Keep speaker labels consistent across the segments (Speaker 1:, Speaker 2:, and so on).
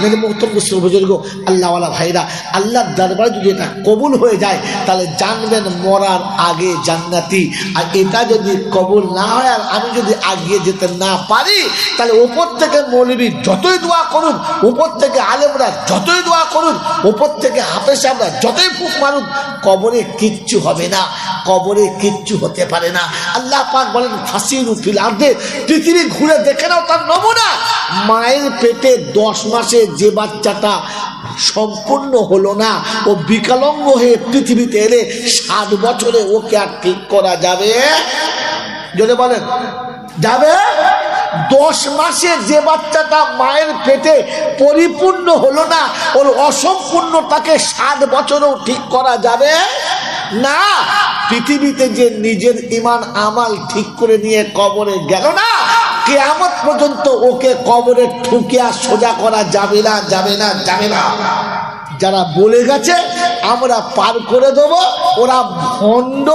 Speaker 1: মেরে মোহতরম বুজুর্গ আল্লাহওয়ালা ভাইরা, আল্লাহর দরবারে যদি এটা কবুল হয়ে যায় তাহলে জানবেন মরার আগে জান্নাতি। আর এটা যদি কবুল না হয় আর আমি যদি আগিয়ে যেতে না পারি তাহলে উপর থেকে মৌলবী যতই দোয়া করুন, উপর থেকে আলেমরা যতই দোয়া করুন, উপর থেকে হাফেজ সাহেবরা যতই ফুক মারুন, কবরে কিচ্ছু হবে না, কবরে কিচ্ছু হতে পারে না। আল্লাহ পাক বলেন ফাসিরু ফিল আরদে, পৃথিবী ঘুরে দেখে নাও তার নমুনা। মায়ের পেটে 10 মাসে যে বাচ্চাটা সম্পূর্ণ হলো না, ও বিকলাঙ্গ হয়ে পৃথিবীতে এলে 7 বছরে ওকে আর ঠিক করা যাবে? যদি বলেন যাবে? 10 মাসে যে বাচ্চাটা মায়ের পেটে পরিপূর্ণ হলো না, ওর অসম্পূর্ণতাকে 7 বছরেও ঠিক করা যাবে না। পৃথিবীতে যে নিজের ঈমান আমাল ঠিক করে নিয়ে কবরে গেল না, কিয়ামত পর্যন্ত ওকে কবরে ঠুকিয়া সোজা করা যাবে না, যাবে না, যাবে না। যারা বলে গেছে আমরা পার করে দেব, ওরা ভণ্ড,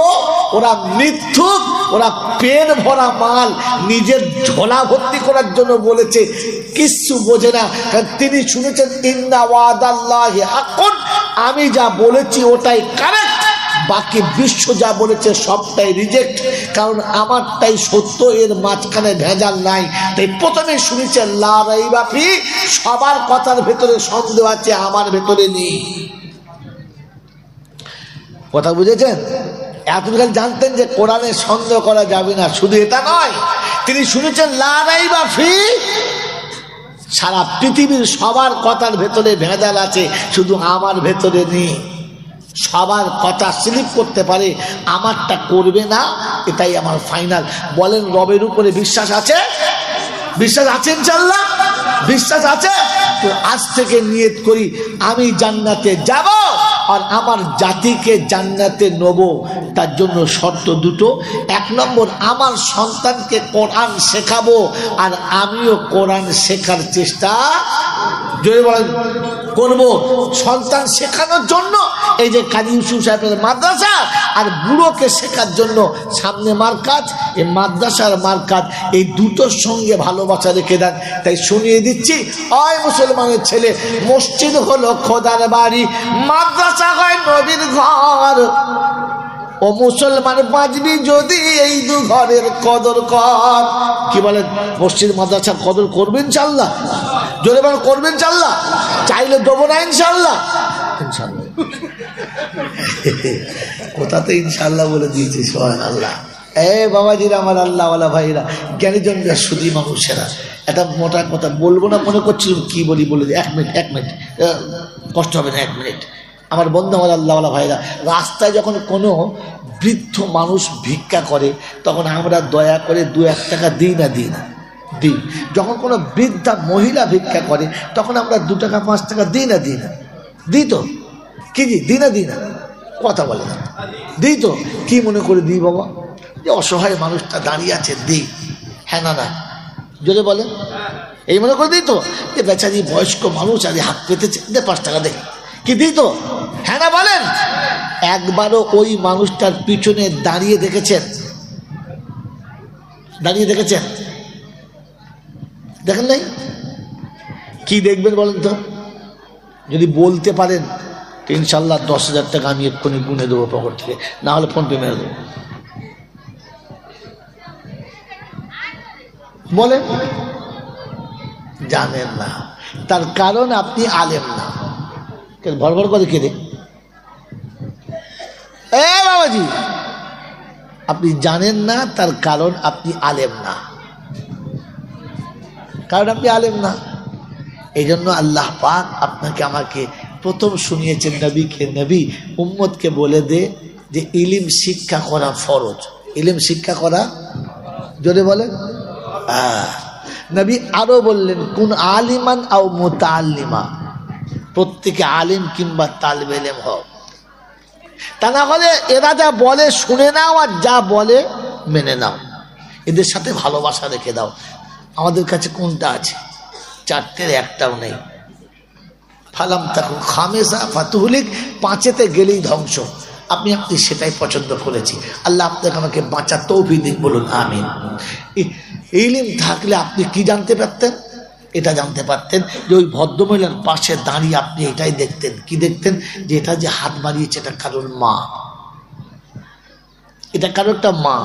Speaker 1: ওরা মিথ্যুক, ওরা পেন ভরা মাল নিজের ঝোলা ভর্তি করার জন্য বলেছে, কিচ্ছু বোঝে না। তিনি শুনেছেন ইন্না ওয়াদাল্লাহি হাক্কুন, আমি যা বলেছি ওটাই কারেক্ট, বাকি বিশ্ব যা বলেছে সবটাই রিজেক্ট, কারণ আমারটাই সত্য, এর মাঝখানে ভেজাল নাই। তাই প্রথমে শুনেছে লা রাইবা ফি, সবার কথার ভেতরে সন্দেহ আছে, আমার ভেতরে নেই। কথা বুঝেছেন? এতদিন জানতেন যে কোরআনে সন্দেহ করা যাবে না, শুধু এটা নয়, তিনি শুনেছেন লা রাইবা ফি, সারা পৃথিবীর সবার কথার ভেতরে ভেজাল আছে, শুধু আমার ভেতরে নেই। সবার কথা স্লিপ করতে পারে, আমারটা করবে না, এটাই আমার ফাইনাল। বলেন রবের উপরে বিশ্বাস আছে? বিশ্বাস আছে ইনশাআল্লাহ? বিশ্বাস আছে তো আজ থেকে নিয়ত করি আমি জান্নাতে যাব আর আমার জাতিকে জান্নাতে নেব। তার জন্য শর্ত দুটো। 1 নম্বর, আমার সন্তানকে কোরআন শেখাবো আর আমিও কোরআন শেখার চেষ্টা করব। সন্তান শেখানোর জন্য এই যে কাজী ইউসুফ সাহেবের মাদ্রাসা, আর বুড়োকে শেখার জন্য সামনে মার্কাজ, এই মাদ্রাসার মার্কাজ, এই দুটোর সঙ্গে ভালোবাসা রেখে দেন। তাই শুনিয়ে দিচ্ছি, ওই মুসলমানের ছেলে, মসজিদ হলো খোদার বাড়ি, মাদ্রাসা হয় নবীর ঘর। ও মুসলমান বাঁচবি যদি এই 2 ঘরের কদর কর। কি বলেন? মসজিদ মাদ্রাসার কদর করবেন ইনশাআল্লাহ? জোরে বলেন করবেন ইনশাআল্লাহ? চাইলে দেবো না ইনশাআল্লাহ? ইনশাআল্লাহ। কোথাতে ইনশাআল্লাহ বলে দিয়েছি, সুবহানাল্লাহ। বাবাজিরা, আমার আল্লাহওয়ালা ভাইরা, জ্ঞানীজনরা, সুধী মানুষেরা, এটা মোটা কথা বলবো না মনে করছিলাম, কি বলি বলে দিই। 1 মিনিট, কষ্ট হবে না, 1 মিনিট। আমার বন্ধু, আমার আল্লাহওয়ালা ভাইরা, রাস্তায় যখন কোনো বৃদ্ধ মানুষ ভিক্ষা করে তখন আমরা দয়া করে 2-1 টাকা দিই না দিই। যখন কোনো বৃদ্ধা মহিলা ভিক্ষা করে তখন আমরা 2 টাকা 5 টাকা দিই না দিই তো? কি দিই না? কথা বলে না, দিই তো? কি মনে করে দিই বাবা? যে অসহায় মানুষটা দাঁড়িয়ে আছে, দিই। হ্যাঁ না যদি বলেন এই মনে করে দিই তো? যে বেচারি বয়স্ক মানুষ আজ হাত পেতেছে, 5 টাকা দেয়, কি দিই তো? হ্যাঁ না বলেন? একবারও ওই মানুষটার পিছনে দাঁড়িয়ে দেখেছেন? দেখেন নাই? কি দেখবেন বলেন তো? যদি বলতে পারেন তো ইনশাল্লাহ 10,000 টাকা আমি এক্ষুনি গুনে দেবো পকেট থেকে, না হলে ফোন পে মেরে দেবো। বলেন জানেন না, তার কারণ আপনি আলেম না। ভর করে কে রে? বাবাজি, আপনি জানেন না, তার কারণ আপনি আলেম না, এই জন্য আল্লাহ পাক আপনাকে আমাকে প্রথম শুনিয়েছেন নবীকে, নবী উম্মতকে বলে দে যে ইলম শিক্ষা করা ফরজ। ইলম শিক্ষা করা, জোরে বলেন। নবী আরো বললেন কুন আলিমান আও মুতাআল্লিমা, প্রত্যেকে আলিম কিংবা তালিবে ইলম হও। তা না হলে এরা যা বলে শুনে নাও আর যা বলে মেনে নাও, এদের সাথে ভালোবাসা রেখে দাও। আমাদের কাছে কোনটা আছে? 4টের একটাও নেই। ফালাম তাকুন খামেসা ফাতুহুলিক, 5এতে গেলেই ধ্বংস। আপনি সেটাই পছন্দ করেছি। আল্লাহ আপনাকে আমাকে বাঁচার তৌফিক দিন, বলুন আমিন। ইলম থাকলে আপনি কি জানতে পারতেন? এটা জানতে পারতেন যে ওই ভদ্রমহিলার পাশে দাঁড়িয়ে আপনি এটাই দেখতেন, কি দেখতেন, যে এটা যে হাত বাড়িয়েছে এটা কারোর মা, এটা কারো একটা মা।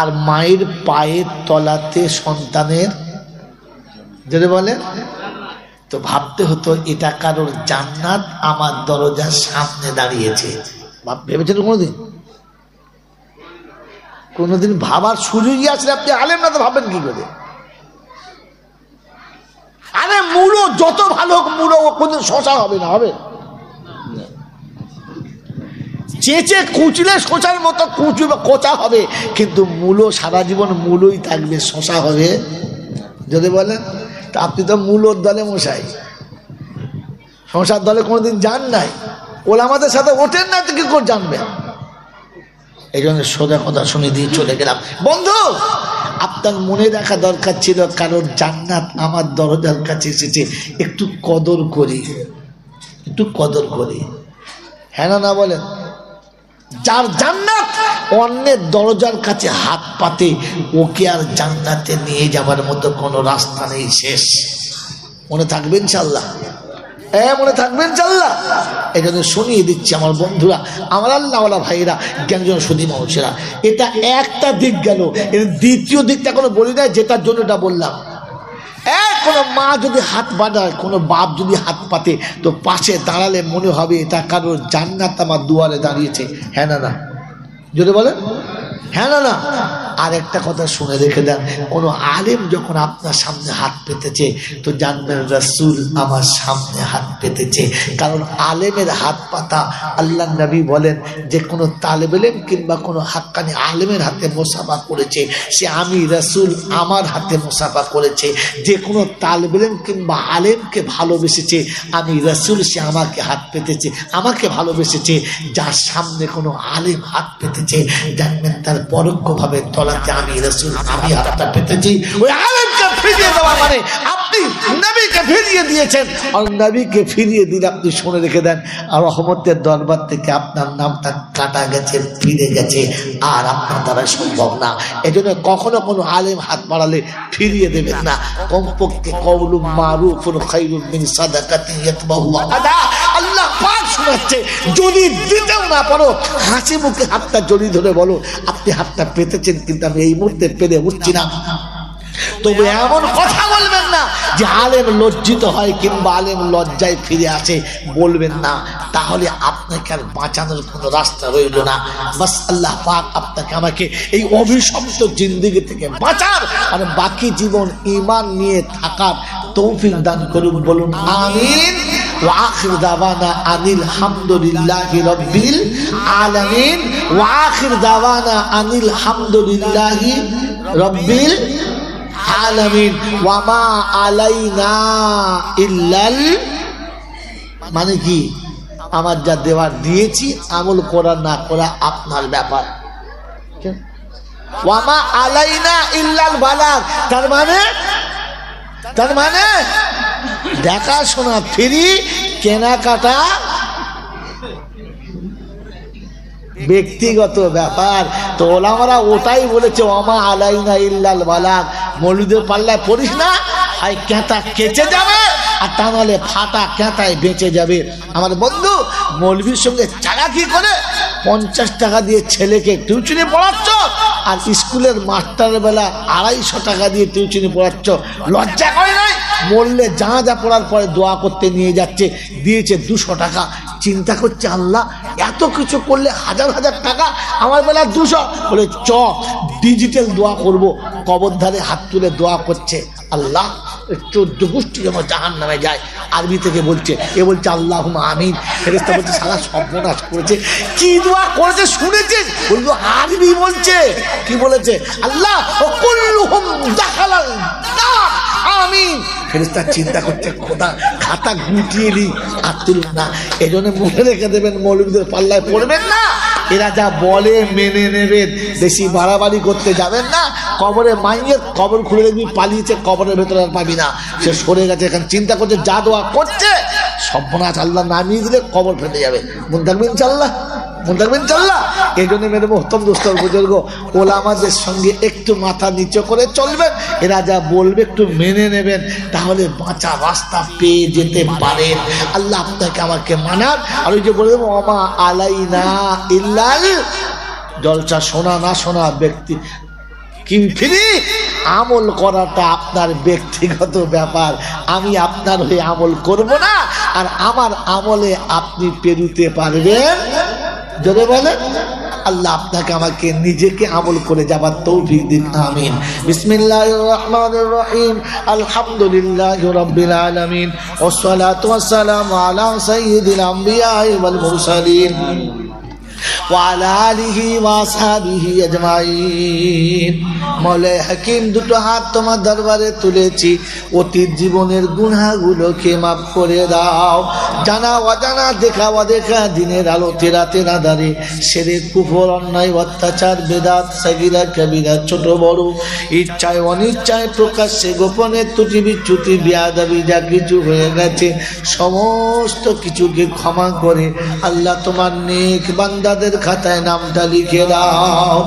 Speaker 1: আর মায়ের পায়ের তলাতে সন্তানের যদি বলে তো ভাবতে হতো এটা কারোর জান্নাত আমার দরজার সামনে দাঁড়িয়েছে। ভেবেছেন কোনোদিন? কোনোদিন ভাবার সুযোগই আসলে আপনি আলেম না তো ভাববেন কি করে? আরে মূলো যত ভালো হোক, মূলো কোনদিন শশা হবে না, হবে চেঁচে কুচলে শশার মতো কুচু বা কোচা হবে, কিন্তু মূলো সারা জীবন মূলোই থাকবে, শশা হবে যদি বলেন। তা আপনি তো মূলোর দলে মশাই, শশার দলে কোনোদিন যান নাই, ওলামাদের সাথে ওঠেন না, তো কি করে জানবেন? এই জন্য সোজা কথা শুনে দিয়ে চলে গেলাম। বন্ধু, আপনার মনে রাখা দরকার ছিল কারণ জান্নাত আমার দরজার কাছে এসেছে, একটু কদর করি, একটু কদর করি, হ্যাঁ না বলেন? যার জান্নাত অন্যের দরজার কাছে হাত পাতে, ওকে আর জান্নাতে নিয়ে যাবার মতো কোনো রাস্তা নেই, শেষ। মনে থাকবে ইনশাল্লাহ, মনে থাকবে ইনশাল্লাহ। এই জন্য শুনিয়ে দিচ্ছি আমার বন্ধুরা, আমার আল্লাহওয়ালা ভাইরা, জ্ঞানজন সুধী মানুষেরা, এটা একটা দিক গেল। এর দ্বিতীয় দিকটা কোনো বলি না, যেটার জন্য এটা বললাম। কোনো মা যদি হাত বাঁধায়, কোনো বাপ যদি হাত পাতে, তো পাশে দাঁড়ালে মনে হবে এটা কারোর জান্নাত আমার দুয়ারে দাঁড়িয়েছে, হ্যাঁ না? যদি বলেন হ্যাঁ না? আর একটা কথা শুনে রেখে দেন, কোনো আলেম যখন আপনার সামনে হাত পেতেছে তো জানবেন রাসূল আমার সামনে হাত পেতেছে। কারণ আলেমের হাত পাতা, আল্লাহ নবী বলেন যে কোনো তালেব ইলম কিংবা কোনো হাক্কানি আলেমের হাতে মুসাফা করেছে, সে আমি রাসূল আমার হাতে মুসাফা করেছে। যে কোনো তালেব ইলম কিংবা আলেমকে ভালোবেসেছে আমি রাসূল, সে আমাকে হাত পেতেছে, আমাকে ভালোবেসেছে। যার সামনে কোনো আলেম হাত পেতেছে জানবেন তার পরোক্ষভাবে তলাতে আমি রাসূল, আমি হাতটা পেতেছি। ওই আলেমকে ফিরিয়ে দেওয়া মানে আপনি নবীকে ফিরিয়ে দিয়েছেন, আর নবীকে ফিরিয়ে দিলে আপনি শুনে রেখে দেন আর রহমতের দরবার থেকে আপনার নামটা কাটা গেছে, ফিরে গেছে, আর আপনার দ্বারা সম্ভব না। এজন্য কখনো কোনো আলেম হাত বাড়ালে ফিরিয়ে দেবেন না। কমপক্ষে কওলুম মারুফুন খায়রুম মিন সাদাকাতিন ইয়াতবাহুহা আদা। আল্লাহ পাক শোনাচ্ছে, যদি দিতেও না পারো হাসি মুখে হাতটা জড়িয়ে ধরে বলো আপনি হাতটা পেতেছেন, কিন্তু আমি এই মুহূর্তে পেরে উঠছি না। তবে এমন কথা বলবেন না যে আলেম লজ্জিত হয় কিংবা আলেম লজ্জায় ফিরে আসে, বলবেন না, তাহলে আপনাকে আর বাঁচানোর কোনো রাস্তা রইল না। বাস আল্লাহ পাক আপনাকে আমাকে এই অভিশপ্ত জিন্দেগি থেকে বাঁচার আর বাকি জীবন ঈমান নিয়ে থাকার তৌফিক দান করুন, বলুন আমিন। ওয়া আখির দাওয়ানা আনিল হামদুলিল্লাহি রাব্বিল আলামিন। ওয়া আখির দাওয়ানা আনিল হামদুলিল্লাহি রাব্বিল আলামিন। ওয়া মা আলাইনা ইল্লাল, মানে কি আমার যা দেওয়ার দিয়েছি, আমল করা না করা আপনার ব্যাপার। ওয়া মা আলাইনা ইল্লাল বালাগ, তার মানে দেখাশোনা, ফ্রি, কেনাকাটা ব্যক্তিগত ব্যাপার। তো ওলামারা ওটাই বলেছে ওমা আলাইনা ইল্লাল বালাগ। মৌলুদের পাল্লায় পড়িস না, হয় কেঁতা কেচে যাবে আর তা নাহলে ফাটা কেঁতায় বেঁচে যাবে। আমার বন্ধু, মৌলবীর সঙ্গে চালাকি করে 50 টাকা দিয়ে ছেলেকে টিউশনি পড়াচ্ছ, আর স্কুলের মাস্টারের বেলা 250 টাকা দিয়ে টিউশনি পড়াচ্ছ। লজ্জা করে নাই? মরলে যা যা পড়ার পরে দোয়া করতে নিয়ে যাচ্ছে, দিয়েছে 200 টাকা। চিন্তা করছে আল্লাহ এত কিছু করলে 1000 টাকা, আমার বেলা 200। বলে চ ডিজিটাল দোয়া করব, কবর ধারে হাত তুলে দোয়া করছে, আল্লাহ 14 গোষ্ঠী যেন জাহান্নামে যায়। আরবি থেকে বলছে, এ বলছে আল্লাহুম্মা আমিন। ফেরেশতা বলছে সারা সর্বনাশ করেছে, কি দোয়া করেছে শুনেছিস? বললো আরবি বলছে, কি বলেছে? আল্লাহ কুল্লুহুম দাখালাল নার আমিন। ফেরেশতা চিন্তা করছে খোদা খাতা গুটিয়ে নি, আর তুলুন না। এই জন্য মনে রেখে দেবেন, মৌলবীদের পাল্লায় পড়বেন না। এরা যা বলে মেনে নেবেন, বেশি বাড়াবাড়ি করতে যাবেন না। কবরে মাইয়ের কবর খুলে দেখবি পালিয়েছে, কবরের ভেতরে আর পাবি না, সে সরে গেছে। এখানে চিন্তা করছে যা দোয়া করছে সর্বনাশ, আল্লাহ নামিয়ে দিলে কবর ফেটে যাবে। মন থাকবে ইনশাআল্লাহ। মনে থাকবেন ইনশাআল্লাহ। এই জন্য মেরে মোহতরম দোস্তর বুজুর্গ, ওলামাদের সঙ্গে একটু মাথা নিচু করে চলবেন, এরা যা বলবে একটু মেনে নেবেন, তাহলে বাঁচা রাস্তা পেয়ে যেতে পারেন। আল্লাহ আপনাকে আমাকে মানার। আর ওই যে বলে দেবো ওমা আলাইনা ইল্লাল, জলসা শোনা না শোনা ব্যক্তি কি ফিরি, আমল করাটা আপনার ব্যক্তিগত ব্যাপার। আমি আপনার হয়ে আমল করব না, আর আমার আমলে আপনি পেরুতে পারবেন। যদি বলেন আল্লাহ আপনাকে আমাকে নিজেকে আমল করে যাবার তৌফিক দিন, আমিন। বিসমিল্লাহির রহমানির রহিম, আলহামদুলিল্লাহি রাব্বিল আলামিন, ওয়াসসালাতু ওয়াসসালামু আলা সাইয়্যিদিল আমবিয়া ওয়াল মুরসালিন ওয়ালা আলিহি ওয়াসহাবিহি আজমাইন। মওলাই হাকিম, দুটো হাত তোমার দরবারে তুলেছি, অতীত জীবনের গুনাহগুলোকে মাফ করে দাও। জানা অজানা, দেখা অদেখা, দিনের আলোতে রাতের আঁধারে শিরক কুফর অন্যায় অত্যাচার বেদাত সাগীরা কবিরা ছোট বড় ইচ্ছায় অনিচ্ছায় প্রকাশ্যে গোপনে ত্রুটি বিচ্যুতি বেয়াদবি যা কিছু হয়ে গেছে সমস্ত কিছুকে ক্ষমা করে আল্লাহ তোমার নেক বান্দাদের খাতায় নামটা লিখে দাও।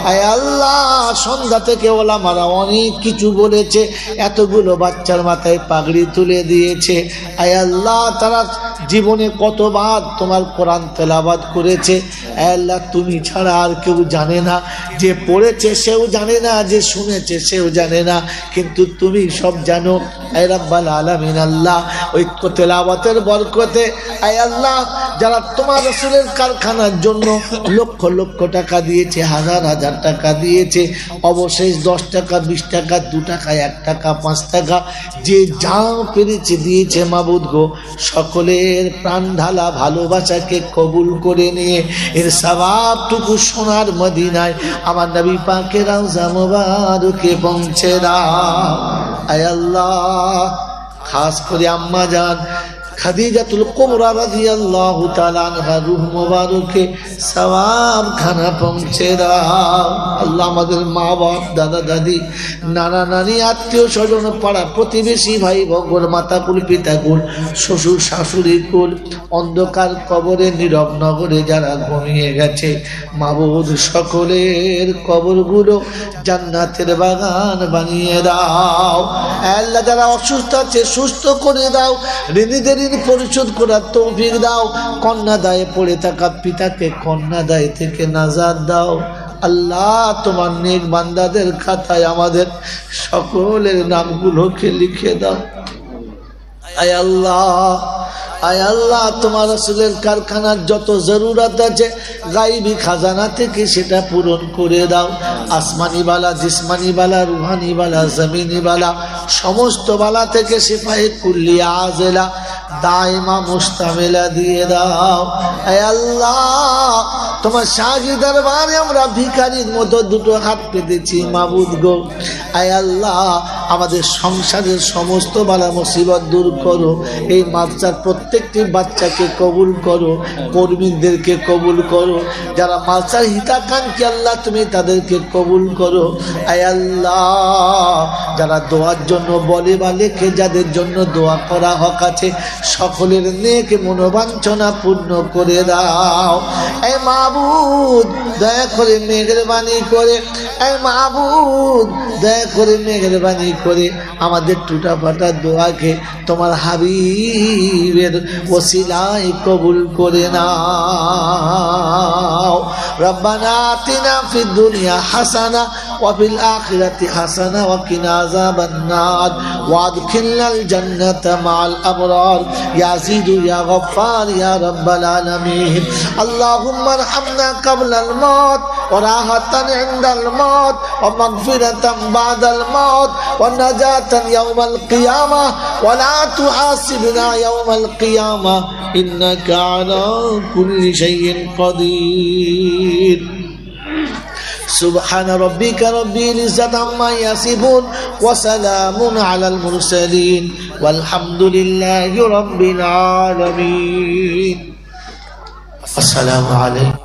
Speaker 1: আয় আল্লাহ, সন্ধ্যা থেকে ওলামারা অনেক কিছু বলেছে, এতগুলো বাচ্চার মাথায় পাগড়ি তুলে দিয়েছে। আয় আল্লাহ, তারা জীবনে কতবার তোমার কোরআন তেলাওয়াত করেছে। আয় আল্লাহ, তুমি ছাড়া আর কেউ জানে না, যে পড়েছে সেও জানে না, যে শুনেছে সেও জানে না, কিন্তু তুমি সব জানো। আয় রাব্বাল আলামিন, আল্লাহ ঐক্য তেলাওয়াতের বরকতে আয় আল্লাহ, যারা তোমার রাসূলের কারখানার জন্য লক্ষ লক্ষ টাকা দিয়েছে, হাজার হাজার টাকা দিয়েছে, অবশেষ 10 টাকা 20 টাকা 2 টাকা 1 টাকা 5 টাকা যে যা পেরেছে দিয়েছে, মাবুদ গো, সকলের প্রাণ ঢালা ভালোবাসাকে কবুল করে নিয়ে এর সওয়াবটুকু সোনার মদিনায় আমার নবী পাকের রওজা মুবারকে পৌঁছে দাও। আয় আল্লাহ, খাস করে আম্মা জান খাদিজাতুল কুবরা রাদিয়াল্লাহু তাআলা আনহা রূহ মুবারকে সওয়াব খানা পৌঁছে দাও। আল্লাহ, আমাদের মা বাপ, দাদা দাদি, নানা নানি, আত্মীয় স্বজন, পাড়া প্রতিবেশী, ভাই ভগ্ন, মাতা কুল, পিতা কুল, শ্বশুর শাশুড়ি কুল, অন্ধকার কবরে নীরব নগরে যারা ঘুমিয়ে গেছে, মাবুদ সকলের কবরগুলো জান্নাতের বাগান বানিয়ে দাও। আল্লাহ, যারা অসুস্থ আছে সুস্থ করে দাও, ঋণীদের পরিশোধ করার তৌফিক দাও। কন্যা দায়ে পড়ে থাকা পিতাকে কন্যা দায় থেকে নাজাত দাও। আল্লাহ, তোমার নেক বান্দাদের খাতায় আমাদের সকলের নামগুলোকে লিখে দাও। আয় আল্লাহ, আয় আল্লাহ, তোমার রাসূলের কারখানার যত জরুরত আছে গায়বী খাজানা থেকে সেটা পূরণ করে দাও। আসমানি বালা, জিসমানি বালা, রুহানি বালা, জমিনি বালা, সমস্ত বালা থেকে শিফায়ে কুল্লিয়া আজেলা দাইমা মুস্তামিলা দিয়ে দাও। আয় আল্লাহ, তোমার শাহী দরবারে আমরা ভিখারির মতো দুটো হাত পেতেছি, মাবুদ গো। আয় আল্লাহ, আমাদের সংসারের সমস্ত বালা মুসিবত দূর করো। এই মাদ্রাসার প্রত্যেকটি বাচ্চাকে কবুল করো, কর্মীদেরকে কবুল করো, যারা মাদ্রাসার হিতাকাঙ্ক্ষী আল্লাহ তুমি তাদেরকে কবুল করো। আয় আল্লাহ, যারা দোয়ার জন্য বলে বা লেখে, যাদের জন্য দোয়া করা হক আছে, সকলের নেক মনোবাঞ্ছনা পূর্ণ করে দাও। এ মাবুদ, দয়া করে মেহেরবানি করে, এ মাবুদ, দয়া করে মেহেরবানি করে আমাদের টুটা ফাটা দোয়াকে তোমার হাবিবের ওসিলায় কবুল করে নাও। রব্বানা আতিনা ফিদ দুনিয়া হাসানা ওয়া ফিল আখিরাতি হাসানা ওয়া কিনা আযাবান নার ওয়া আদখিলনাল জান্নাতা মা'আল আবরার ইয়া আজিজু ইয়া গফফার ইয়া রাব্বাল আলামিন। আল্লাহুম্মা আরহামনা ক্বাবলাল মাউত ওয়া রাহাতান ইনদাল মাউত ওয়া মাগফিরাতান বা'দাল মাউত ওয়া নাজাতান ইয়াওমাল কিয়ামাহ ওয়া লা তুহাসিবনা ইয়াওমাল কিয়ামাহ ইন্নাকা আলা কুল্লি শাইইন কাদির। سبحان ربك رب العزة عما يصفون وسلام على المرسلين والحمد لله رب العالمين. السلام عليكم.